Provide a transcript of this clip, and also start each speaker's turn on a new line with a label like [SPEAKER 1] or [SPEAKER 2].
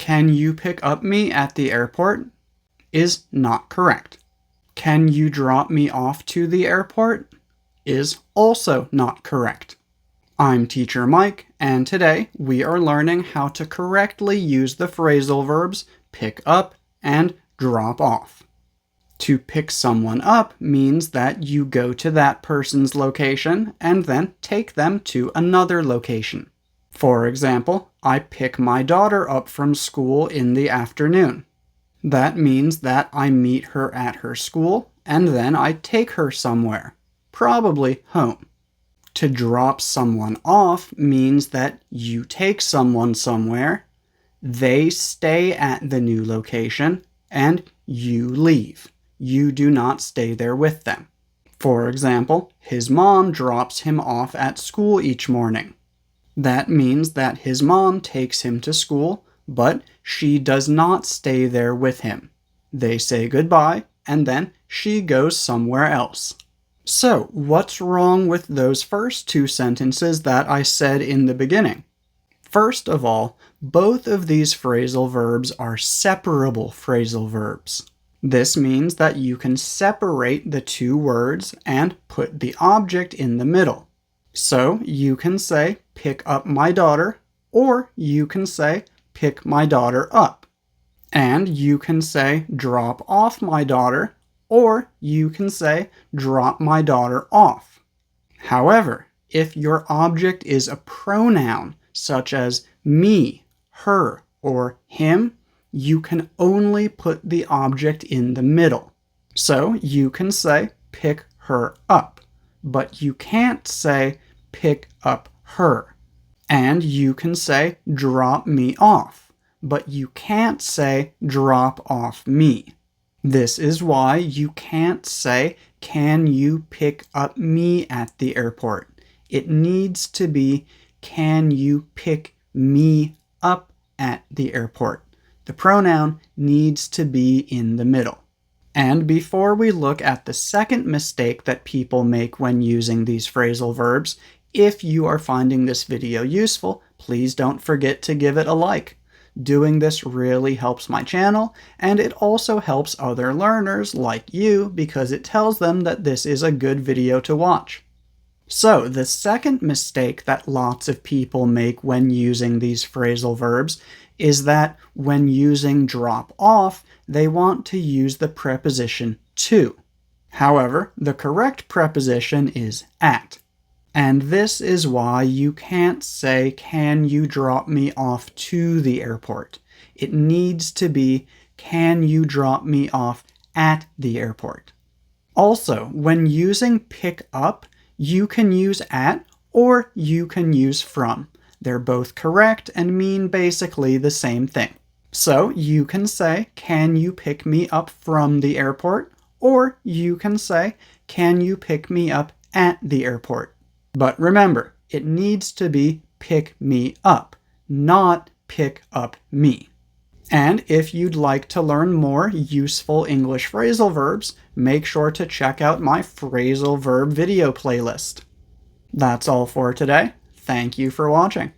[SPEAKER 1] Can you pick up me at the airport is not correct. Can you drop me off to the airport is also not correct. I'm Teacher Mike, and today we are learning how to correctly use the phrasal verbs pick up and drop off. To pick someone up means that you go to that person's location and then take them to another location. For example, I pick my daughter up from school in the afternoon. That means that I meet her at her school and then I take her somewhere, probably home. To drop someone off means that you take someone somewhere, they stay at the new location, and you leave. You do not stay there with them. For example, his mom drops him off at school each morning. That means that his mom takes him to school, but she does not stay there with him. They say goodbye, and then she goes somewhere else. So, what's wrong with those first two sentences that I said in the beginning? First of all, both of these phrasal verbs are separable phrasal verbs. This means that you can separate the two words and put the object in the middle. So, you can say, pick up my daughter, or you can say, pick my daughter up. And you can say, drop off my daughter, or you can say, drop my daughter off. However, if your object is a pronoun, such as me, her, or him, you can only put the object in the middle. So you can say, pick her up, but you can't say, pick up her. And you can say, drop me off, but you can't say, drop off me. This is why you can't say, can you pick up me at the airport? It needs to be, can you pick me up at the airport? The pronoun needs to be in the middle. And before we look at the second mistake that people make when using these phrasal verbs, if you are finding this video useful, please don't forget to give it a like. Doing this really helps my channel, and it also helps other learners like you because it tells them that this is a good video to watch. So, the second mistake that lots of people make when using these phrasal verbs is that when using drop off, they want to use the preposition to. However, the correct preposition is at. And this is why you can't say, can you drop me off to the airport? It needs to be, can you drop me off at the airport? Also, when using pick up, you can use at or you can use from. They're both correct and mean basically the same thing. So you can say, can you pick me up from the airport? Or you can say, can you pick me up at the airport? But remember, it needs to be pick me up, not pick up me. And if you'd like to learn more useful English phrasal verbs, make sure to check out my phrasal verb video playlist. That's all for today. Thank you for watching.